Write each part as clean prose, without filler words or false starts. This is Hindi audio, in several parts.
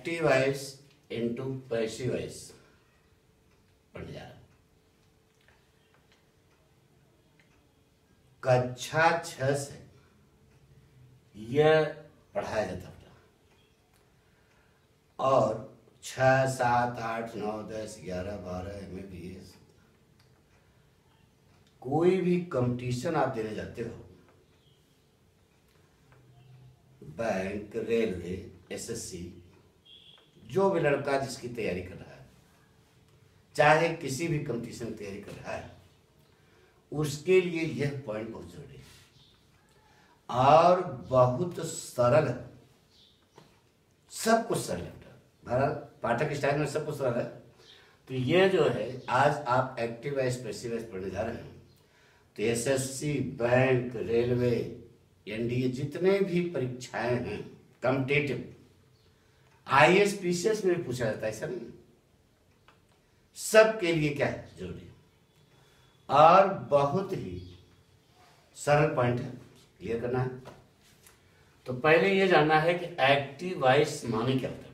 Active voice into passive voice पढ़ने जा रहा हूं। कक्षा 6 से यह पढ़ाया जाता था और 6, 7, 8, 9, 10, 11, 12 MBBS कोई भी कंपटीशन आप देने जाते हो, बैंक, रेलवे, SSC, जो भी लड़का जिसकी तैयारी कर रहा है, चाहे किसी भी कंपटीशन की तैयारी कर रहा है, उसके लिए यह पॉइंट बहुत जरूरी है और बहुत सरल है। सब कुछ सरल है, पाठक स्टाइल में सब कुछ सरल है। तो ये जो है, आज आप एक्टिव वॉइस पैसिव वॉइस पढ़ने जा रहे हैं, तो SSC, बैंक, रेलवे, NDA जितने भी परीक्षाएं हैं कॉम्पिटिटिव, IAS PCS में भी पूछा जाता है, ऐसा नहीं, सबके लिए क्या है जरूरी है और बहुत ही सरल पॉइंट है, क्लियर करना है। तो पहले ये जानना है कि एक्टिव वॉइस माने क्या होता है।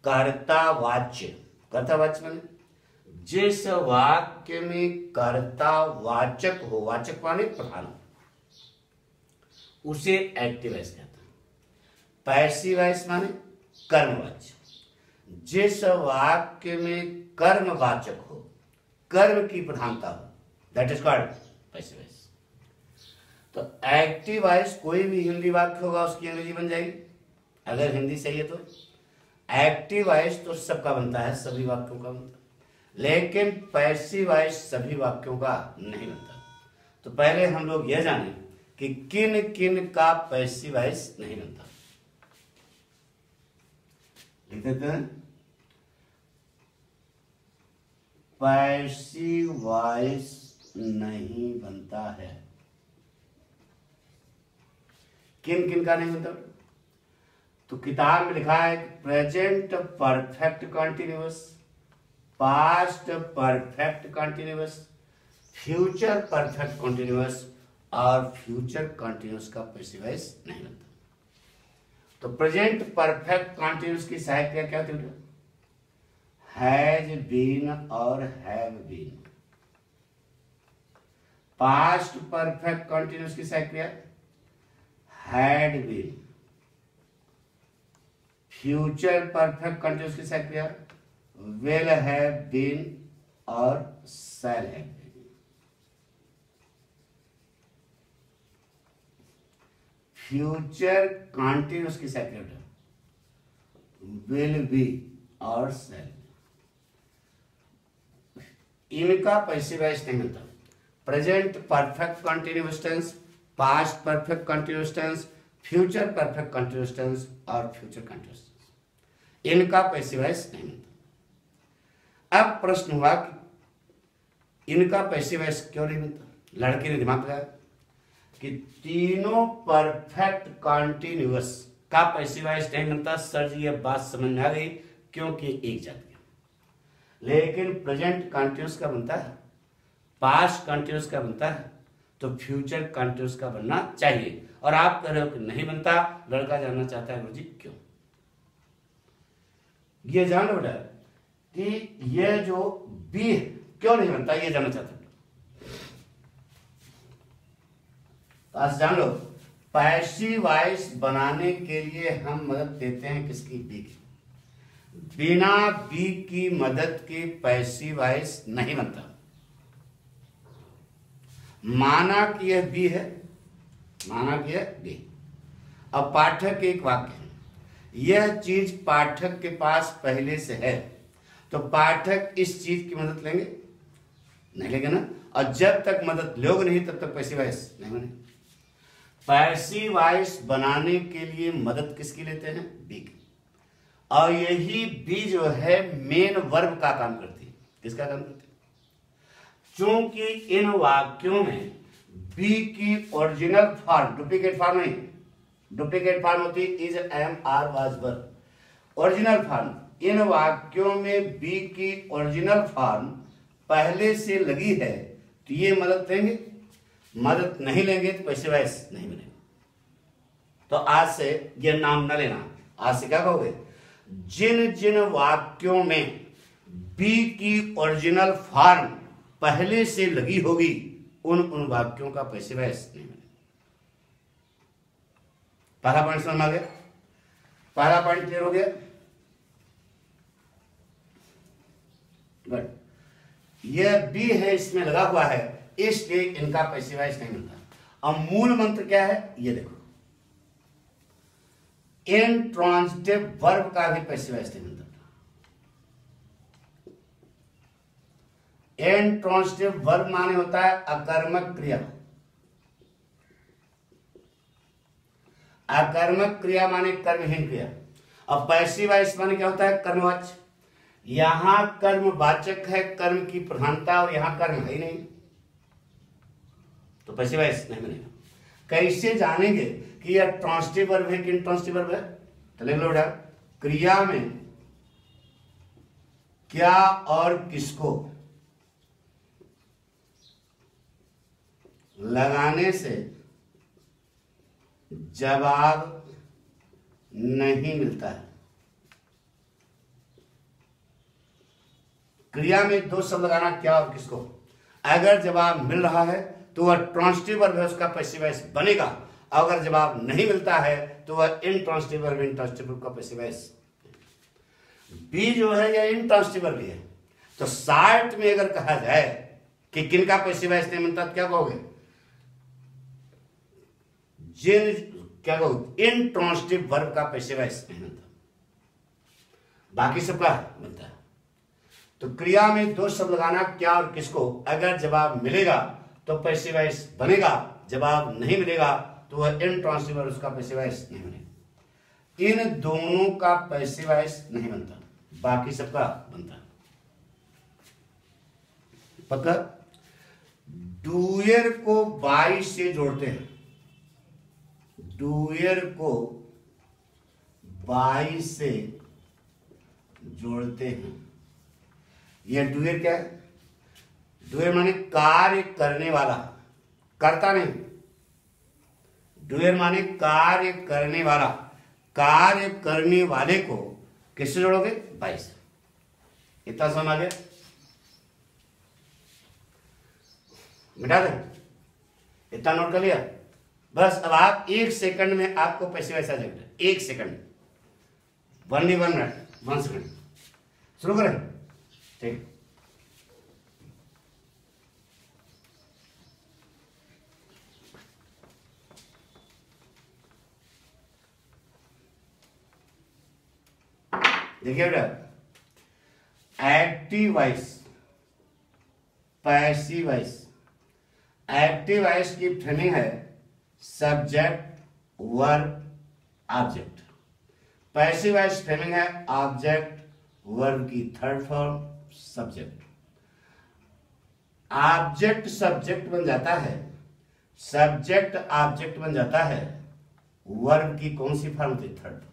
कर्तावाच्य, कर्तावाच्य माने जिस वाक्य में कर्तावाचक हो, वाचक माने प्रधान, उसे एक्टिव वॉइस कहते हैं। पैसिव वॉइस माने कर्मवाच्य, जिस वाक्य में कर्मवाचक हो, कर्म की प्रधानता हो, that is called passive voice. तो एक्टिव वॉइस कोई भी हिंदी वाक्य होगा उसकी अंग्रेजी बन जाएगी, अगर हिंदी सही है तो। एक्टिव वॉइस तो सबका बनता है, सभी वाक्यों का बनता है, लेकिन पैसिव वॉइस सभी वाक्यों का नहीं बनता। तो पहले हम लोग यह जानें कि किन किन का पैसिव वॉइस नहीं बनता। लिख देते हैं, पैसिव वॉइस नहीं बनता है। किन किन का नहीं बनता? तो किताब में लिखा है present perfect continuous, past perfect continuous, future perfect continuous और फ्यूचर कॉन्टिन्यूअस का पैसिव वॉइस नहीं बनता। तो प्रेजेंट परफेक्ट कॉन्टिन्यूअस की सहायक क्रिया क्या होती है? हैज बीन और have been. Past perfect continuous की सहायक क्रिया had been. Future perfect continuous की सहायक क्रिया विल हैव बीन और shall have been. Future continuous की सहायक क्रिया विल बी और शैल। इनका पैसिव वॉइस नहीं मिलता। Present perfect continuous tense, past perfect continuous tense, future perfect continuous tense और फ्यूचर कॉन्टिन्यूअस टेंस, इनका पैसिव वॉइस नहीं मिलता। अब प्रश्न हुआ कि इनका पैसिव वॉइस क्यों नहीं मिलता? लड़के ने दिमाग लगाया कि तीनों परफेक्ट कॉन्टिन्यूअस का पैसिव वॉइस नहीं मिलता। सर जी, ये बात समझ में आ गई, क्योंकि एक जात के। लेकिन प्रेजेंट कॉन्टिन्यूअस का बनता है, पास्ट कॉन्टिन्यूअस का बनता है, तो फ्यूचर कॉन्टिन्यूअस का बनना चाहिए। और आप कह रहे हो कि नहीं बनता। लड़का जानना चाहता है गुरुजी क्यों। ये जान लो बेटा कि ये जो बी है क्यों नहीं बनता, ये जानना चाहता है। तो आज जान लो, पैसिव वॉइस बनाने के लिए हम मदद देते हैं किसकी? बी की। बिना बी की मदद के पैसिव वॉइस नहीं बनता। माना कि यह बी है, माना कि यह बी। अब पाठक एक वाक्य है, यह चीज पाठक के पास पहले से है, तो पाठक इस चीज की मदद लेंगे नहीं, लेंगे ना। और जब तक मदद लोगे नहीं तब तक पैसिव वॉइस नहीं बने। पैसिव वॉइस बनाने के लिए मदद किसकी लेते हैं? बी की। और यही बी जो है मेन वर्ब का काम करती है। किसका काम करती है? चूंकि इन वाक्यों में बी की ओरिजिनल फॉर्म, डुप्लीकेट फॉर्म नहीं, डुप्लीकेट फॉर्म होती है is, am, are, was, were. Original form, इन वाक्यों में बी की ओरिजिनल फॉर्म पहले से लगी है, तो ये मदद लेंगे। मदद नहीं लेंगे तो पैसिव वॉइस नहीं बनेगा। तो आज से ये नाम न लेना आज से क्या कहोगे, जिन जिन वाक्यों में बी की ओरिजिनल फॉर्म पहले से लगी होगी उन उन वाक्यों का पैसिव वॉइस नहीं मिलेगा। पहला पॉइंट समझ आ गया, पहला पॉइंट क्लियर हो गया। गुड, यह बी है, इसमें लगा हुआ है, इसलिए इनका पैसिव वॉइस नहीं मिलता। अब मूल मंत्र क्या है ये देखो, इंट्रांजिटिव वर्ब का भी पैसिव वॉइस नहीं मिलता। इंट्रांजिटिव वर्ब माने होता है अकर्मक क्रिया। अकर्मक क्रिया माने कर्महीन क्रिया। अब पैसिव वॉइस माने क्या होता है, कर्मवाच्य। यहां कर्मवाचक है, कर्म की प्रधानता, और यहां कर्म है ही नहीं, तो पैसिव वॉइस नहीं मिलेगा। कैसे जानेंगे कि यह ट्रांजिटिव वर्ब है कि इंट्रांजिटिव वर्ब है, तो लिख लो बेटा, क्रिया में क्या और किसको लगाने से जवाब नहीं मिलता है। क्रिया में दो शब्द लगाना, क्या और किसको। अगर जवाब मिल रहा है तो वह ट्रांजिटिव वर्ब है, उसका पैसिव वॉइस बनेगा। अगर जवाब नहीं मिलता है तो वह इंट्रांजिटिव वर्ब, इंट्रांजिटिव वर्ब का पैसिव वॉइस। बी जो है यह इंट्रांजिटिव वर्ब है, तो शॉर्ट में अगर कहा जाए कि किनका पैसिव वॉइस नहीं मिलता, तो क्या कहोगे, जिन, क्या कहो, इंट्रांजिटिव वर्ब का पैसिव वॉइस नहीं मिलता, बाकी सबका मिलता है। तो क्रिया में दो शब्द लगाना, क्या और किसको। अगर जवाब मिलेगा तो पैसिव वॉइस बनेगा, जवाब नहीं मिलेगा तो वह इंट्रांजिटिव वर्ब, उसका पैसिव वॉइस नहीं बनेगा। इन दोनों का पैसिव वॉइस नहीं बनता, बाकी सबका बनता। पक्का। डूयर को बाई से जोड़ते हैं, डूयर को बाई से जोड़ते हैं। यह डूयर क्या है, डूयर माने कार्य करने वाला, करता नहीं। डूयर माने कार्य करने वाला, कार्य करने वाले को किससे जोड़ोगे, बाई से। इतना समझ आ गया, मिटा दें, इतना नोट कर लिया बस। अब आप 1 सेकंड में आपको पैसिव वॉइस आ जाएगा, 1 सेकंड, 1 मिनट, 1 सेकंड। शुरू करें, ठीक। देखिए बेटा, active voice, passive voice. Active voice की फ्रेमिंग है subject, verb, object. Passive voice framing है ऑब्जेक्ट, वर्ब की third form, subject. Object subject बन जाता है, सब्जेक्ट ऑब्जेक्ट बन जाता है, वर्ब की कौन सी फॉर्म थी, थर्ड।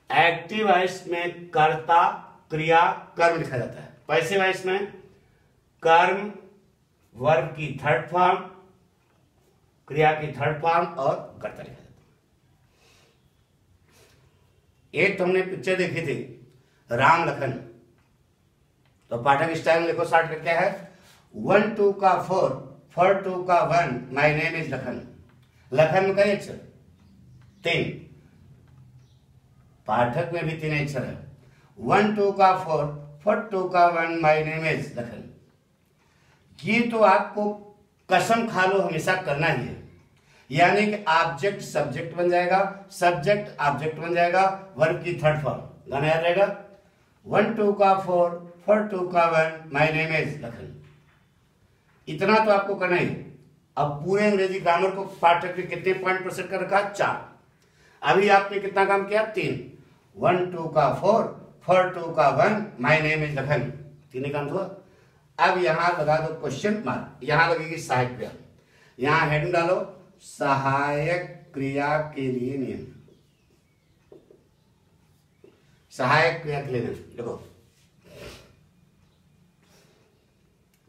एक्टिव वॉइस में कर्ता, क्रिया, कर्म लिखा जाता है। पैसिव वॉइस में कर्म, वर्ब की थर्ड फॉर्म, क्रिया की थर्ड फॉर्म और कर्ता लिखा जाता है। एक तो हमने पिक्चर देखी थी राम लखन, तो पाठक स्टाइल देखो, शॉर्ट में क्या है, 1 2 का 4, 4 2 का 1, my name is Lakhan. Lakhan में कई अक्षर, 3, पाठक में भी 3 अक्षर है। 1 2 का 4, 4 2 का 1, माय नेम इज लखन। ये तो आपको कसम खा लो हमेशा करना ही है, यानी कि ऑब्जेक्ट सब्जेक्ट बन जाएगा, सब्जेक्ट ऑब्जेक्ट बन जाएगा, वर्ब की थर्ड फॉर्म, गाना याद रहेगा। 1 2 का 4, 4 2 का 1, माय नेम इज लखन। इतना तो आपको करना ही। अब पूरे अंग्रेजी ग्रामर को पाठक ने कितने पॉइंट पर सेट कर रखा, 4। अभी आपने कितना काम किया, 3। 1 2 का 4, 4 2 का 1, माय नेम इज लखन, 3 काम हुआ। अब यहां लगा दो क्वेश्चन मार्क, यहां लगेगी सहायक क्रिया, यहां हेडिंग डालो सहायक क्रिया के लिए नियम। सहायक क्रिया के लिए नियम देखो,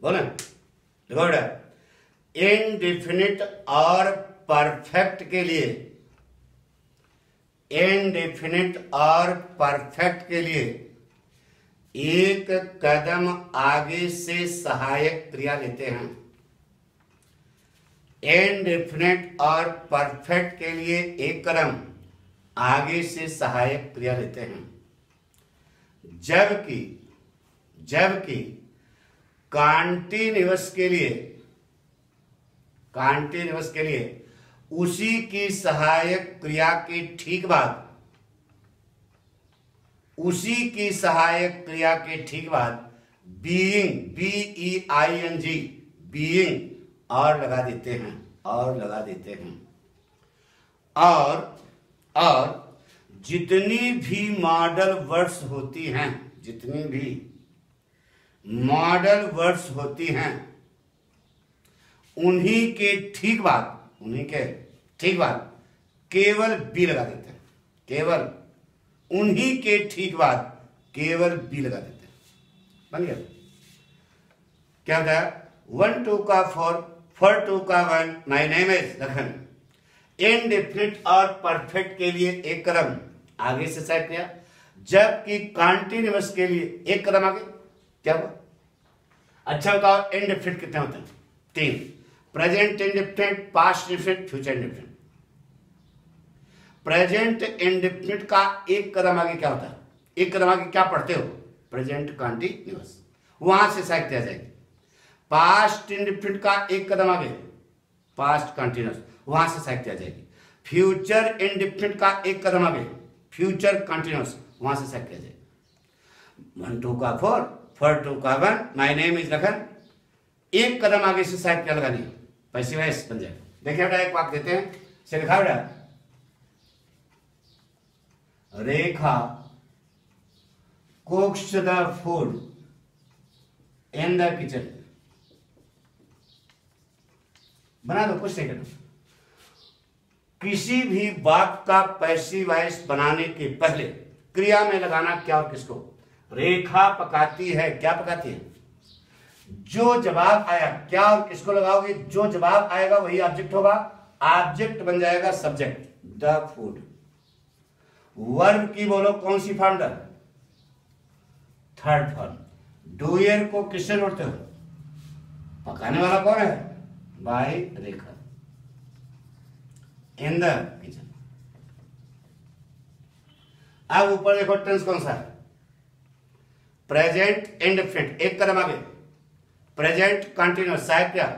बोले देखो बेटा, इनडेफिनिट और परफेक्ट के लिए इंडेफिनिट और परफेक्ट के लिए एक कदम आगे से सहायक क्रिया लेते हैं। इंडेफिनिट और परफेक्ट के लिए एक कदम आगे से सहायक क्रिया लेते हैं, जबकि कॉन्टिन्यूअस के लिए उसी की सहायक क्रिया के ठीक बाद बीइंग बीइंग और लगा देते हैं और जितनी भी मॉडल वर्ड्स होती हैं उन्हीं के ठीक बाद केवल बी लगा देते हैं। केवल बी लगा देते हैं। बन गया? क्या होता है? 1 2 का 4 4 2 का 1 my name is Lakhan. Indefinite और परफेक्ट के लिए एक कदम आगे से सेट किया, जबकि कॉन्टिन्यूअस के लिए एक कदम आगे। क्या हुआ? अच्छा बताओ, इंडेफिनिट कितने होते हैं? 3। Present indefinite, past indefinite, future indefinite. Present indefinite का एक कदम आगे क्या होता है? एक कदम आगे क्या पढ़ते हो? प्रेजेंट कॉन्टिन्यूअस, वहां से साइड आ जाएगी। पास्ट इंडेफिनिट का एक कदम आगे पास्ट कॉन्टिन्यूअस, वहां से साइड आ जाएगी। फ्यूचर इंडेफिनिट का एक कदम आगे फ्यूचर कॉन्टिन्यूअस, वहां से साइड आ जाएगी। 1 2 का 4 4 2 का 1 माय नेम इज लखन। एक कदम आगे से साइड क्या लगानी है? पैसिव वॉइस बन जाएगा। देखिए बेटा, एक वाक्य देते हैं, से लिखा बेटा, रेखा cooks the food in the kitchen। बना दो, कुछ नहीं करना। किसी भी बात का पैसिव वॉइस बनाने के पहले क्रिया में लगाना क्या और किसको? रेखा पकाती है। क्या पकाती है? जो जवाब आया, क्या और किसको लगाओगे? जो जवाब आएगा वही ऑब्जेक्ट होगा। ऑब्जेक्ट बन जाएगा सब्जेक्ट, द फूड। वर्ब की बोलो कौन सी फॉर्म? Third form. डूयर को किससे जोड़ते हो? पकाने वाला कौन है? By Rekha. In the kitchen. अब ऊपर देखो, टेंस कौन सा है? प्रेजेंट इंडेफिनिट, एक कदम आगे। प्रेजेंट कंटिन्यूअस, साइड क्या?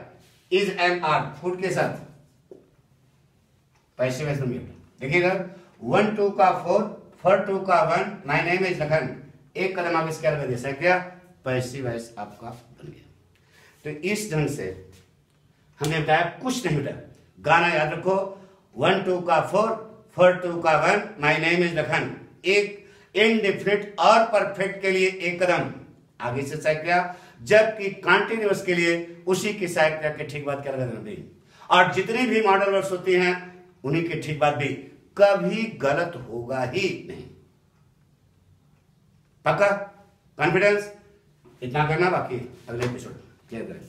इज एम आर, फूड के साथ पैसिव वॉइस में। देखिएगा, 1 2 का 4 4 2 का 1 माय नेम इज लखन। एक कदम आगे क्या लगा दिया? साइड क्या? पैसिव वॉइस आपका बन गया। तो इस ढंग से हमने बताया, कुछ नहीं बताया। गाना याद रखो, 1 2 का 4 4 2 का 1 माय नेम इज लखन। एक इंडेफिनिट और परफेक्ट के लिए एक कदम आगे से साइड किया, जबकि कॉन्टिन्यूअस के लिए उसी की साइड किया के ठीक बात क्या लगा देना। और जितनी भी मॉडल वर्ड्स होती हैं उन्हीं के ठीक बात भी कभी गलत होगा ही नहीं। पक्का? कॉन्फिडेंस? इतना करना, बाकी अगले एपिसोड क्लियर करें।